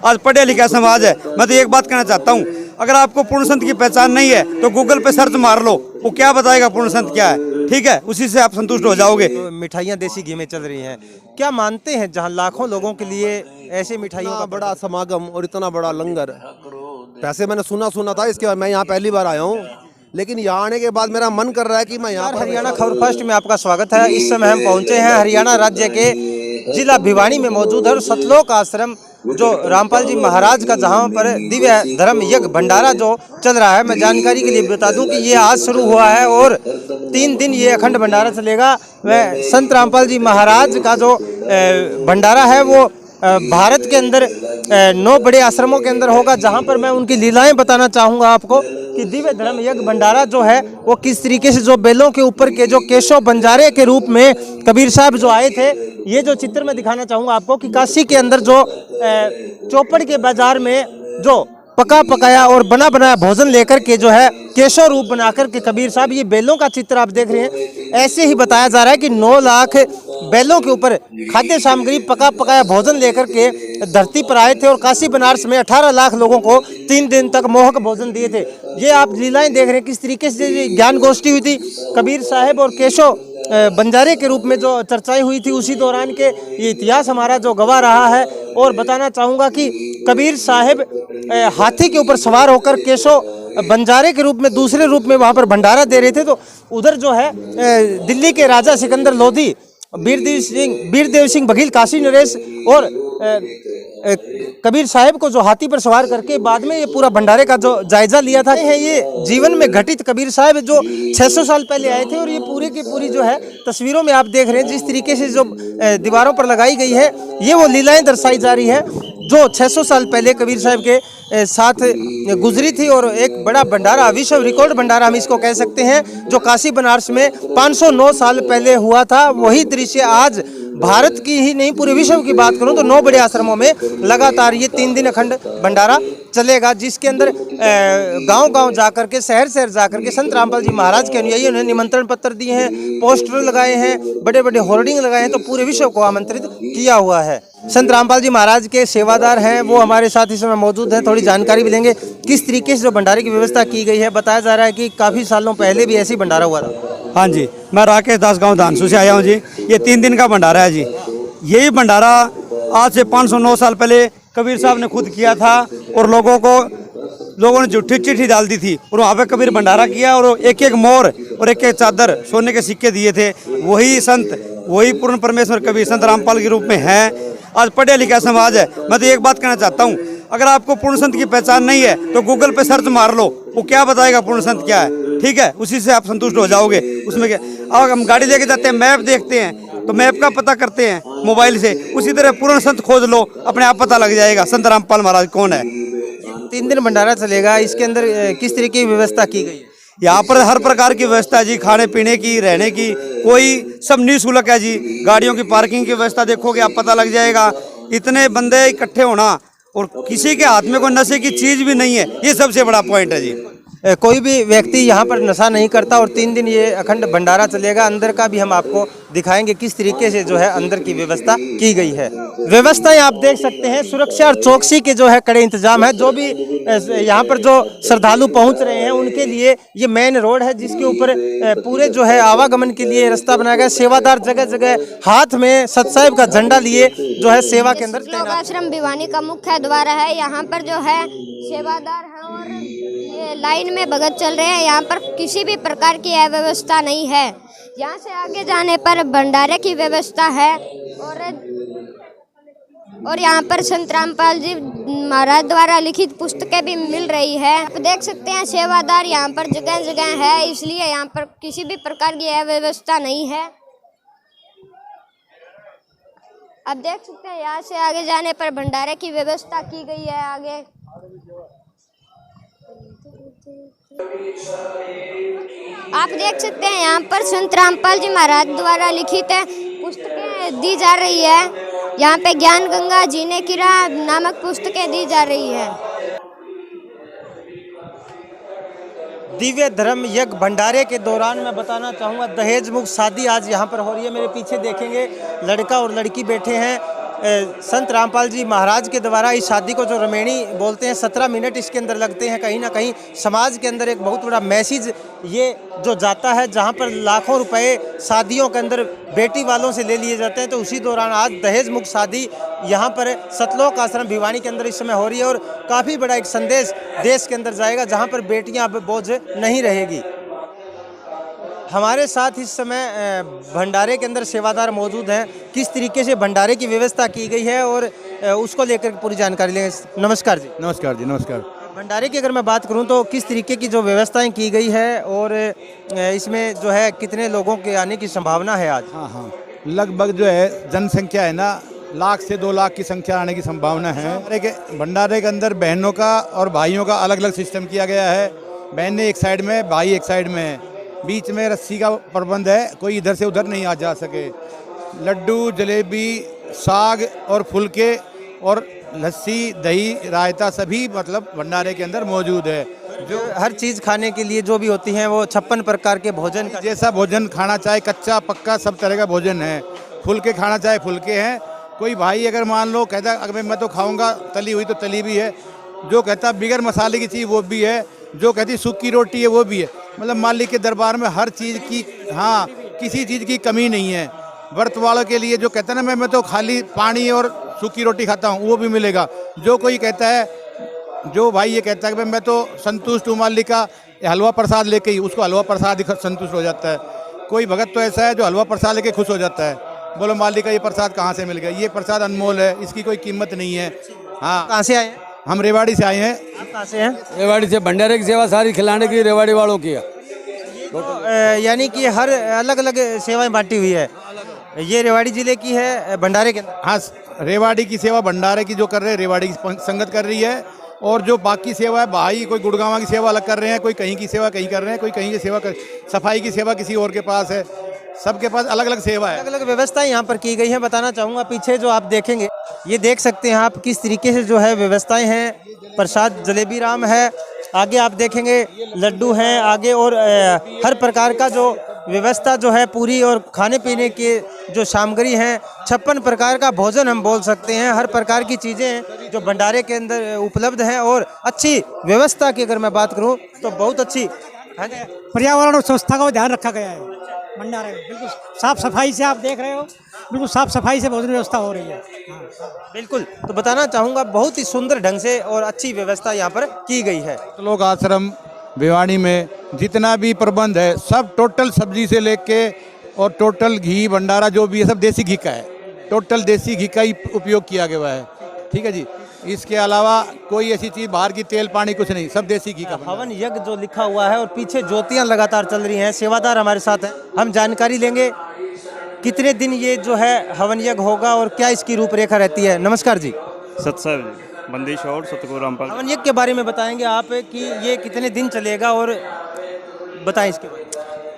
आज पढ़े लिखा समाज है। मैं तो एक बात कहना चाहता हूँ, अगर आपको पूर्ण संत की पहचान नहीं है तो गूगल पे सर्च मार लो, वो क्या बताएगा पूर्ण संत क्या है, ठीक है, उसी से आप संतुष्ट हो जाओगे। तो मिठाइयाँ देसी घी में चल रही हैं, क्या मानते हैं जहाँ लाखों लोगों के लिए ऐसे मिठाइयों का बड़ा समागम और इतना बड़ा लंगर, वैसे मैंने सुना था इसके बाद, मैं यहाँ पहली बार आया हूँ, लेकिन यहाँ आने के बाद मेरा मन कर रहा है कि मैं यहाँ। हरियाणा खबर फर्स्ट में आपका स्वागत है। इस समय हम पहुंचे हैं हरियाणा राज्य के जिला भिवानी में मौजूद है और सतलोक आश्रम जो रामपाल जी महाराज का, जहां पर दिव्य धर्म यज्ञ भंडारा जो चल रहा है। मैं जानकारी के लिए बता दूं कि ये आज शुरू हुआ है और 3 दिन ये अखंड भंडारा चलेगा। वह संत रामपाल जी महाराज का जो भंडारा है वो भारत के अंदर 9 बड़े आश्रमों के अंदर होगा, जहां पर मैं उनकी लीलाएं बताना चाहूँगा आपको कि दिव्य धर्म यज्ञ भंडारा जो है वो किस तरीके से, जो बेलों के ऊपर के जो केशव बंजारे के रूप में कबीर साहब जो आए थे, ये जो चित्र मैं दिखाना चाहूँगा आपको कि काशी के अंदर जो चौपड़ के बाजार में जो पका पकाया और बना बनाया भोजन लेकर के जो है केशव रूप बनाकर के कबीर साहब, ये बेलों का चित्र आप देख रहे हैं। ऐसे ही बताया जा रहा है कि 9 लाख बैलों के ऊपर खाद्य सामग्री पका पकाया भोजन लेकर के धरती पर आए थे और काशी बनारस में 18 लाख लोगों को 3 दिन तक मोहक भोजन दिए थे। ये आप लीलाएं देख रहे हैं किस तरीके से ज्ञान गोष्ठी हुई थी कबीर साहब और केशव बंजारे के रूप में जो चर्चाएं हुई थी, उसी दौरान के ये इतिहास हमारा जो गवाह रहा है। और बताना चाहूँगा कि कबीर साहब हाथी के ऊपर सवार होकर केशव बंजारे के रूप में दूसरे रूप में वहाँ पर भंडारा दे रहे थे। तो उधर जो है दिल्ली के राजा सिकंदर लोधी, वीरदेव सिंह बघेल, काशी नरेश और कबीर साहब को जो हाथी पर सवार करके बाद में ये पूरा भंडारे का जो जायजा लिया था। ये जीवन में घटित कबीर साहब जो 600 साल पहले आए थे और ये पूरे की पूरी जो है तस्वीरों में आप देख रहे हैं जिस तरीके से जो दीवारों पर लगाई गई है, ये वो लीलाएं दर्शाई जा रही है जो 600 साल पहले कबीर साहब के साथ गुजरी थी। और एक बड़ा भंडारा, विश्व रिकॉर्ड भंडारा हम इसको कह सकते हैं, जो काशी बनारस में 509 साल पहले हुआ था, वही दृश्य आज भारत की ही नहीं पूरे विश्व की बात करूं तो 9 बड़े आश्रमों में लगातार ये 3 दिन अखंड भंडारा चलेगा, जिसके अंदर गांव-गांव जाकर के, शहर-शहर जाकर के संत रामपाल जी महाराज के अनुयायियों ने निमंत्रण पत्र दिए हैं, पोस्टर लगाए हैं, बड़े-बड़े होर्डिंग लगाए हैं, तो पूरे विश्व को आमंत्रित किया हुआ है। संत रामपाल जी महाराज के सेवादार हैं, वो हमारे साथ इस समय मौजूद हैं, थोड़ी जानकारी भी लेंगे किस तरीके से जो भंडारे की व्यवस्था की गई है। बताया जा रहा है कि काफ़ी सालों पहले भी ऐसी भंडारा हुआ था। हाँ जी, मैं राकेश दास गांव धानसू से आया हूँ जी। ये 3 दिन का भंडारा है जी। यही भंडारा आज से 509 साल पहले कबीर साहब ने खुद किया था और लोगों ने झूठी चिट्ठी डाल दी थी और वहाँ पे कबीर भंडारा किया और एक एक मोर और एक एक चादर सोने के सिक्के दिए थे। वही संत, वही पूर्ण परमेश्वर कबीर संत रामपाल के रूप में हैं। आज पढ़े लिखा समाज है। मैं तो एक बात कहना चाहता हूँ, अगर आपको पूर्ण संत की पहचान नहीं है तो गूगल पे सर्च मार लो, वो क्या बताएगा पूर्ण संत क्या है, ठीक है, उसी से आप संतुष्ट हो जाओगे। उसमें क्या, अब हम गाड़ी लेके जाते हैं, मैप देखते हैं तो मैप का पता करते हैं मोबाइल से, उसी तरह पूर्ण संत खोज लो, अपने आप पता लग जाएगा संत रामपाल महाराज कौन है। 3 दिन भंडारा चलेगा, इसके अंदर किस तरीके की व्यवस्था की गई है? यहाँ पर हर प्रकार की व्यवस्था है जी, खाने पीने की, रहने की, कोई सब निःशुल्क है जी। गाड़ियों की पार्किंग की व्यवस्था देखोगे आप पता लग जाएगा। इतने बंदे इकट्ठे होना और किसी के हाथ में कोई नशे की चीज़ भी नहीं है, ये सबसे बड़ा पॉइंट है जी। कोई भी व्यक्ति यहाँ पर नशा नहीं करता और 3 दिन ये अखंड भंडारा चलेगा। अंदर का भी हम आपको दिखाएंगे किस तरीके से जो है अंदर की व्यवस्था की गई है। व्यवस्थाएं आप देख सकते हैं, सुरक्षा और चौकसी के जो है कड़े इंतजाम है। जो भी यहाँ पर जो श्रद्धालु पहुँच रहे हैं उनके लिए ये मेन रोड है जिसके ऊपर पूरे जो है आवागमन के लिए रास्ता बनाया गया। सेवादार जगह जगह हाथ में सत साहिब का झंडा लिए जो है सेवा के अंदर तैनात। आश्रम भिवानी का मुख्य द्वार है। यहाँ पर जो है सेवादार हैं और ये लाइन में भगत चल रहे हैं। यहाँ पर किसी भी प्रकार की अव्यवस्था नहीं है। यहाँ से आगे जाने पर भंडारे की व्यवस्था है और यहाँ पर संत रामपाल जी महाराज द्वारा लिखित पुस्तकें भी मिल रही है। आप देख सकते हैं सेवादार यहाँ पर जगह जगह है, इसलिए यहाँ पर किसी भी प्रकार की अव्यवस्था नहीं है। आप देख सकते हैं यहाँ से आगे जाने पर भंडारे की व्यवस्था की गई है। आगे आप देख सकते हैं यहाँ पर संत रामपाल जी महाराज द्वारा लिखित पुस्तकें दी जा रही है। यहाँ पे ज्ञान गंगा जीने की राह नामक पुस्तकें दी जा रही है। दिव्य धर्म यज्ञ भंडारे के दौरान मैं बताना चाहूँगा दहेज मुक्त शादी आज यहाँ पर हो रही है। मेरे पीछे देखेंगे लड़का और लड़की बैठे हैं संत रामपाल जी महाराज के द्वारा इस शादी को जो रमेणी बोलते हैं 17 मिनट इसके अंदर लगते हैं। कहीं ना कहीं समाज के अंदर एक बहुत बड़ा मैसेज ये जो जाता है, जहाँ पर लाखों रुपए शादियों के अंदर बेटी वालों से ले लिए जाते हैं। तो उसी दौरान आज दहेज मुक्त शादी यहाँ पर सतलोक आश्रम भिवानी के अंदर इस समय हो रही है और काफ़ी बड़ा एक संदेश देश के अंदर जाएगा, जहाँ पर बेटियाँ अब बोझ नहीं रहेगी। हमारे साथ इस समय भंडारे के अंदर सेवादार मौजूद हैं। किस तरीके से भंडारे की व्यवस्था की गई है और उसको लेकर पूरी जानकारी लेंगे। नमस्कार जी। नमस्कार जी, नमस्कार। भंडारे की अगर मैं बात करूं तो किस तरीके की जो व्यवस्थाएं की गई है और इसमें जो है कितने लोगों के आने की संभावना है आज? हाँ, लगभग जो है जनसंख्या है ना 1 लाख से 2 लाख की संख्या आने की संभावना है। भंडारे के अंदर बहनों का और भाइयों का अलग अलग सिस्टम किया गया है। बहनें एक साइड में, भाई एक साइड में है। बीच में रस्सी का प्रबंध है, कोई इधर से उधर नहीं आ जा सके। लड्डू, जलेबी, साग और फुलके और लस्सी, दही, रायता सभी मतलब भंडारे के अंदर मौजूद है। जो हर चीज़ खाने के लिए जो भी होती हैं वो 56 प्रकार के भोजन का जैसा भोजन खाना चाहे, कच्चा पक्का सब तरह का भोजन है। फुलके खाना चाहे फुलके हैं। कोई भाई अगर मान लो कहता अगर मैं तो खाऊंगा तली हुई तो तली भी है, जो कहता बिगर मसाले की चीज़ वो भी है, जो कहती सूखी रोटी है वो भी है। मतलब मालिक के दरबार में हर चीज़ की, हाँ, किसी चीज़ की कमी नहीं है। व्रत वालों के लिए जो कहता है ना मैं तो खाली पानी और सूखी रोटी खाता हूँ, वो भी मिलेगा। जो कोई कहता है, जो भाई ये कहता है कि मैं तो संतुष्ट हूँ मालिक का हलवा प्रसाद लेके ही, उसको हलवा प्रसाद ही संतुष्ट हो जाता है। कोई भगत तो ऐसा है जो हलवा प्रसाद लेके खुश हो जाता है। बोलो मालिक का ये प्रसाद कहाँ से मिल गया? ये प्रसाद अनमोल है, इसकी कोई कीमत नहीं है। हाँ, कहाँ से आए हैं? हम रेवाड़ी से आए हैं। आप कहाँ से हैं? रेवाड़ी से। भंडारे की सेवा सारी खिलाने की रेवाड़ी वालों की है। यानी कि हर अलग अलग सेवाएं बांटी हुई है। ये रेवाड़ी जिले की है भंडारे के अंदर। हाँ, रेवाड़ी की सेवा भंडारे की जो कर रहे हैं, रेवाड़ी की संगत कर रही है। और जो बाकी सेवा है, भाई कोई गुड़गांव की सेवा अलग कर रहे हैं, कोई कहीं की सेवा कहीं कर रहे हैं, कोई कहीं की सेवा कर, सफाई की सेवा किसी और के पास है। सबके पास अलग अलग सेवा है, अलग अलग व्यवस्थाएं यहाँ पर की गई है। बताना चाहूँगा पीछे जो आप देखेंगे, ये देख सकते हैं आप किस तरीके से जो है व्यवस्थाएं हैं। प्रसाद जलेबी राम है, आगे आप देखेंगे लड्डू हैं आगे, और हर प्रकार का जो व्यवस्था जो है पूरी, और खाने पीने के जो सामग्री हैं 56 प्रकार का भोजन हम बोल सकते हैं। हर प्रकार की चीज़ें जो भंडारे के अंदर उपलब्ध हैं और अच्छी व्यवस्था की अगर मैं बात करूं तो बहुत अच्छी। पर्यावरण और स्वच्छता का ध्यान रखा गया है भंडारे में। बिल्कुल साफ सफाई से आप देख रहे हो, बिल्कुल साफ सफाई से भोजन व्यवस्था हो रही है। बिल्कुल, तो बताना चाहूँगा बहुत ही सुंदर ढंग से और अच्छी व्यवस्था यहाँ पर की गई है। लोग आश्रम भिवानी में जितना भी प्रबंध है सब टोटल सब्जी से लेके और टोटल घी भंडारा जो भी है सब देसी घी का है। टोटल देसी घी का ही उपयोग किया गया है। ठीक है जी, इसके अलावा कोई ऐसी चीज़ बाहर की तेल पानी कुछ नहीं, सब देसी घी का। हवन यज्ञ जो लिखा हुआ है और पीछे ज्योतियाँ लगातार चल रही हैं। सेवादार हमारे साथ हैं, हम जानकारी लेंगे कितने दिन ये जो है हवन यज्ञ होगा और क्या इसकी रूपरेखा रहती है। नमस्कार जी। सत्सव जी, बंदिश और सतगुरु रामपाल। हवन यज्ञ के बारे में बताएंगे आप कि ये कितने दिन चलेगा और बताएं इसके बारे में।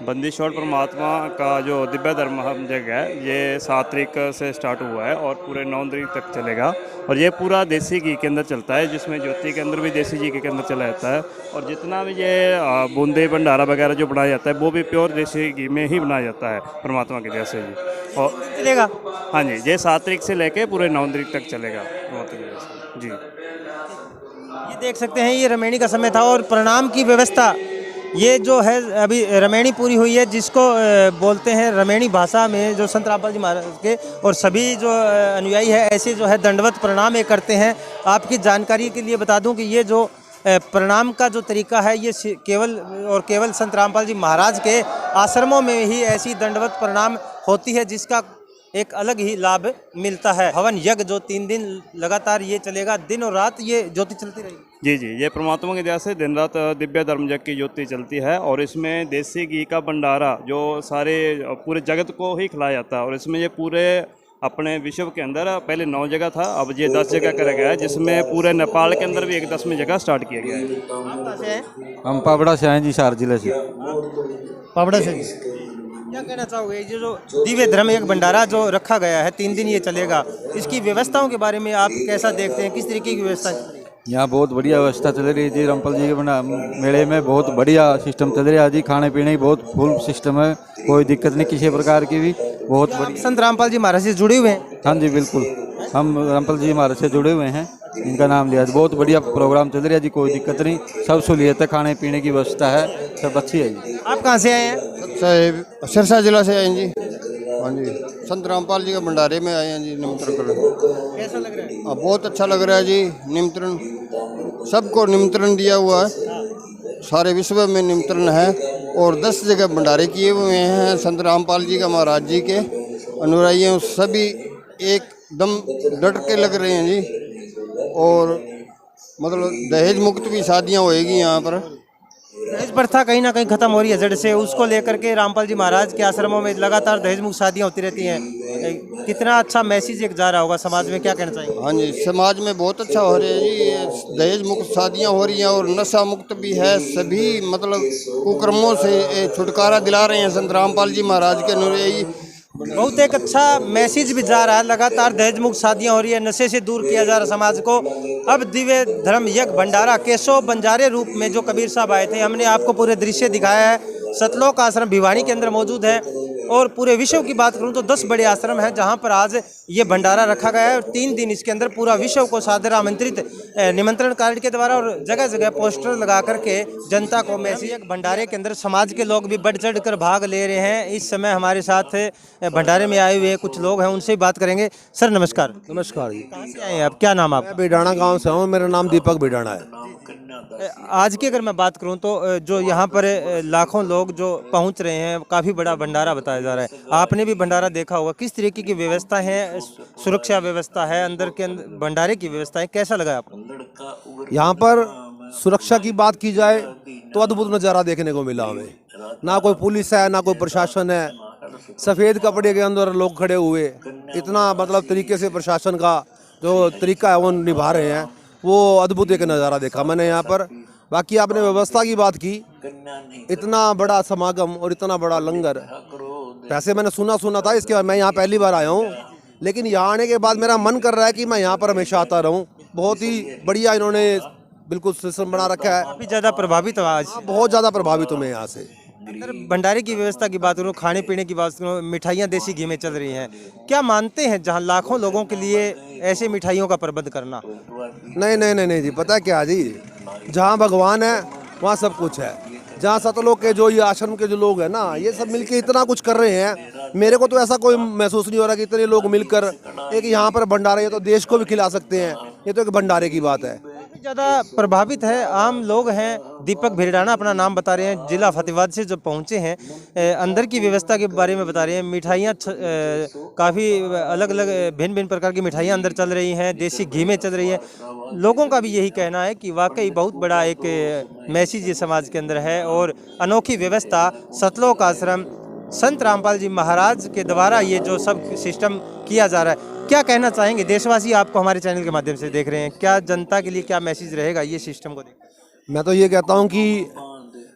बंदिशोर परमात्मा का जो दिव्य धर्म यज्ञ है ये 7 तारीख से स्टार्ट हुआ है और पूरे 9 तारीख तक चलेगा। और ये पूरा देसी घी के अंदर चलता है, जिसमें ज्योति के अंदर भी देसी घी के अंदर चला जाता है। और जितना भी ये बूंदे भंडारा वगैरह जो बनाया जाता है वो भी प्योर देसी घी में ही बनाया जाता है परमात्मा के जैसे जी। और चलेगा, हाँ जी, ये 7 तारीख से लेके पूरे 9 तारीख तक चलेगा परमात्मा के जैसे जी। ये देख सकते हैं ये रमेणी का समय था और प्रणाम की व्यवस्था ये जो है अभी रमेणी पूरी हुई है, जिसको बोलते हैं रमेणी भाषा में जो संत रामपाल जी महाराज के, और सभी जो अनुयायी है ऐसे जो है दंडवत प्रणाम ये करते हैं। आपकी जानकारी के लिए बता दूं कि ये जो प्रणाम का जो तरीका है ये केवल संत रामपाल जी महाराज के आश्रमों में ही ऐसी दंडवत प्रणाम होती है, जिसका एक अलग ही लाभ मिलता है। हवन यज्ञ जो 3 दिन लगातार ये चलेगा, दिन और रात ये ज्योति चलती रहेगी। जी जी, ये परमात्मा की दया से दिन रात दिव्य धर्म यज्ञ की ज्योति चलती है। और इसमें देसी घी का भंडारा जो सारे पूरे जगत को ही खिलाया जाता है। और इसमें ये पूरे अपने विश्व के अंदर पहले 9 जगह था, अब ये 10 जगह करा गया है, जिसमें पूरे नेपाल के अंदर भी एक 10वीं जगह स्टार्ट किया गया है। हम पाबड़ा से आए जी, सार जिले से। पाबड़ा से क्या कहना चाहोगे? ये जो दिव्य धर्म यज्ञ भंडारा जो रखा गया है 3 दिन ये चलेगा, इसकी व्यवस्थाओं के बारे में आप कैसा देखते हैं? किस तरीके की व्यवस्था चल रही है? यहाँ बहुत बढ़िया व्यवस्था चल रही है जी। रामपाल जी के मेले में बहुत बढ़िया सिस्टम चल रहा है जी। खाने पीने की बहुत फुल सिस्टम है, कोई दिक्कत नहीं किसी प्रकार की भी। बहुत बढ़िया। संत रामपाल जी महाराज से जुड़े हुए हैं? हाँ जी, बिल्कुल। हम रामपाल जी महाराज से जुड़े हुए हैं, इनका नाम लिया। बहुत बढ़िया प्रोग्राम चल रहा है जी, कोई दिक्कत नहीं, सब सहूलियत है, खाने पीने की व्यवस्था है, सब अच्छी है जी। आप कहाँ से आए हैं? साहेब सिरसा जिला से आए हैं जी। हाँ जी, संत रामपाल जी के भंडारे में आए हैं जी निमंत्रण करने। कैसा लग रहा है? बहुत अच्छा लग रहा है जी। निमंत्रण सबको निमंत्रण दिया हुआ है, सारे विश्व में निमंत्रण है और 10 जगह भंडारे किए हुए हैं संत रामपाल जी का, महाराज जी के अनुयायी सभी एकदम डट के लग रहे हैं जी। और मतलब दहेज मुक्त भी शादियाँ होएगी यहाँ पर। दहेज प्रथा कहीं ना कहीं खत्म हो रही है जड़ से, उसको लेकर के रामपाल जी महाराज के आश्रमों में लगातार दहेज मुक्त शादियाँ होती रहती हैं। कितना अच्छा मैसेज एक जा रहा होगा समाज में, क्या कहना चाहिए? हाँ जी, समाज में बहुत अच्छा हो रहा है जी। दहेज मुक्त शादियाँ हो रही हैं और नशा मुक्त भी है। सभी मतलब कुकर्मों से छुटकारा दिला रहे हैं संत रामपाल जी महाराज के अनुयायी। बहुत एक अच्छा मैसेज भी जा रहा है, लगातार दहेज मुक्त शादियाँ हो रही है, नशे से दूर किया जा रहा है समाज को। अब दिव्य धर्म यज्ञ भंडारा केशव बंजारे रूप में जो कबीर साहब आए थे, हमने आपको पूरे दृश्य दिखाया है। सतलोक आश्रम भिवानी के अंदर मौजूद है और पूरे विश्व की बात करूं तो 10 बड़े आश्रम हैं जहां पर आज ये भंडारा रखा गया है और 3 दिन इसके अंदर पूरा विश्व को सादर आमंत्रित निमंत्रण कार्ड के द्वारा और जगह जगह पोस्टर लगा करके जनता को मैसेज। भंडारे के अंदर समाज के लोग भी बढ़ चढ़ कर भाग ले रहे हैं। इस समय हमारे साथ भंडारे में आए हुए कुछ लोग हैं, उनसे ही बात करेंगे। सर नमस्कार। नमस्कार जी। कहाँ से आए हैं आप, क्या नाम आप? मैं बिडाना गांव से हूँ, मेरा नाम दीपक बिडाना है। आज की अगर मैं बात करूं तो जो यहाँ पर लाखों लोग जो पहुंच रहे हैं, काफ़ी बड़ा भंडारा बताया जा रहा है। आपने भी भंडारा देखा होगा, किस तरीके की व्यवस्था है, सुरक्षा व्यवस्था है, अंदर के भंडारे की व्यवस्था है, कैसा लगा आपको? यहाँ पर सुरक्षा की बात की जाए तो अद्भुत नज़ारा देखने को मिला हमें। ना कोई पुलिस है, ना कोई प्रशासन है, सफ़ेद कपड़े के अंदर लोग खड़े हुए, इतना मतलब तरीके से प्रशासन का जो तरीका है वो निभा रहे हैं, वो अद्भुत एक नज़ारा देखा मैंने यहाँ पर। बाकी आपने व्यवस्था की बात की, इतना बड़ा समागम और इतना बड़ा लंगर, वैसे मैंने सुना था इसके बाद, मैं यहाँ पहली बार आया हूँ, लेकिन यहाँ आने के बाद मेरा मन कर रहा है कि मैं यहाँ पर हमेशा आता रहूँ। बहुत ही बढ़िया इन्होंने बिल्कुल सिस्टम बना रखा है। काफ़ी ज़्यादा प्रभावित हुआ आज। बहुत ज़्यादा प्रभावित हूँ मैं यहाँ से। अंदर भंडारे की व्यवस्था की बात करूँ, खाने पीने की बात करूँ, मिठाइयाँ देसी घी में चल रही हैं, क्या मानते हैं जहाँ लाखों लोगों के लिए ऐसे मिठाइयों का प्रबंध करना? नहीं जी, पता है क्या जी, जहाँ भगवान है वहाँ सब कुछ है। जहाँ सतलोक के जो ये आश्रम के जो लोग हैं ना, ये सब मिलके इतना कुछ कर रहे हैं, मेरे को तो ऐसा कोई महसूस नहीं हो रहा कि इतने लोग मिलकर एक यहाँ पर भंडारा, ये तो देश को भी खिला सकते हैं, ये तो एक भंडारे की बात है। ज़्यादा प्रभावित है आम लोग हैं। दीपक भिरडाना अपना नाम बता रहे हैं, जिला फतेहाबाद से जो पहुँचे हैं, अंदर की व्यवस्था के बारे में बता रहे हैं। मिठाइयाँ काफ़ी अलग अलग भिन्न भिन्न प्रकार की मिठाइयाँ अंदर चल रही हैं, देसी घी में चल रही है। लोगों का भी यही कहना है कि वाकई बहुत बड़ा एक मैसेज ये समाज के अंदर है और अनोखी व्यवस्था सतलोक आश्रम संत रामपाल जी महाराज के द्वारा ये जो सब सिस्टम किया जा रहा है। क्या कहना चाहेंगे? देशवासी आपको हमारे चैनल के माध्यम से देख रहे हैं, क्या जनता के लिए क्या मैसेज रहेगा ये सिस्टम को देख? मैं तो ये कहता हूँ कि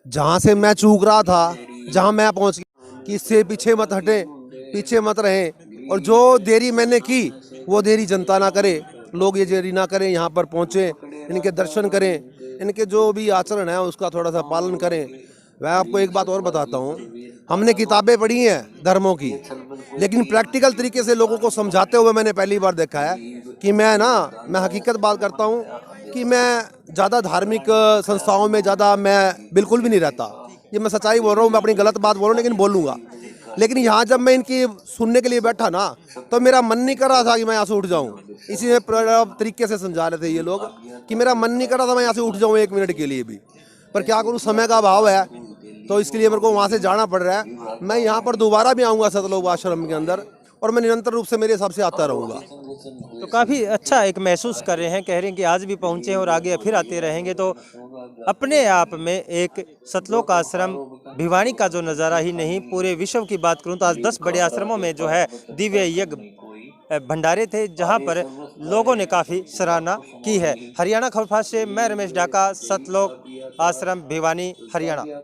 जहाँ से मैं चूक रहा था, जहाँ मैं पहुँच गया, कि इससे पीछे मत हटें, पीछे मत रहें, और जो देरी मैंने की वो देरी जनता ना करे, लोग ये देरी ना करें, यहाँ पर पहुँचे, इनके दर्शन करें, इनके जो भी आचरण है उसका थोड़ा सा पालन करें। मैं आपको एक बात और बताता हूँ, हमने किताबें पढ़ी हैं धर्मों की, लेकिन प्रैक्टिकल तरीके से लोगों को समझाते हुए मैंने पहली बार देखा है कि मैं हकीकत बात करता हूँ कि मैं ज़्यादा धार्मिक संस्थाओं में ज़्यादा मैं बिल्कुल भी नहीं रहता। ये मैं सच्चाई बोल रहा हूँ, मैं अपनी गलत बात बोल रहा हूँ लेकिन बोलूँगा। लेकिन यहाँ जब मैं इनकी सुनने के लिए बैठा ना, तो मेरा मन नहीं कर रहा था कि मैं यहाँ से उठ जाऊँ। इसी में तरीके से समझा रहे थे ये लोग कि मेरा मन नहीं कर रहा था मैं यहाँ से उठ जाऊँ 1 मिनट के लिए भी, पर क्या करूँ, समय का अभाव है, तो इसके लिए मेरे को वहाँ से जाना पड़ रहा है। मैं यहाँ पर दोबारा भी आऊँगा सतलोक आश्रम के अंदर, और मैं निरंतर रूप से मेरे हिसाब से आता रहूँगा। तो काफ़ी अच्छा एक महसूस कर रहे हैं, कह रहे हैं कि आज भी पहुँचे और आगे फिर आते रहेंगे। तो अपने आप में एक सतलोक आश्रम भिवानी का जो नज़ारा ही नहीं, पूरे विश्व की बात करूँ तो आज 10 बड़े आश्रमों में जो है दिव्य यज्ञ भंडारे थे, जहां पर लोगों ने काफ़ी सराहना की है। हरियाणा खबरफास्ट से मैं रमेश ढाका, सतलोक आश्रम भिवानी, हरियाणा।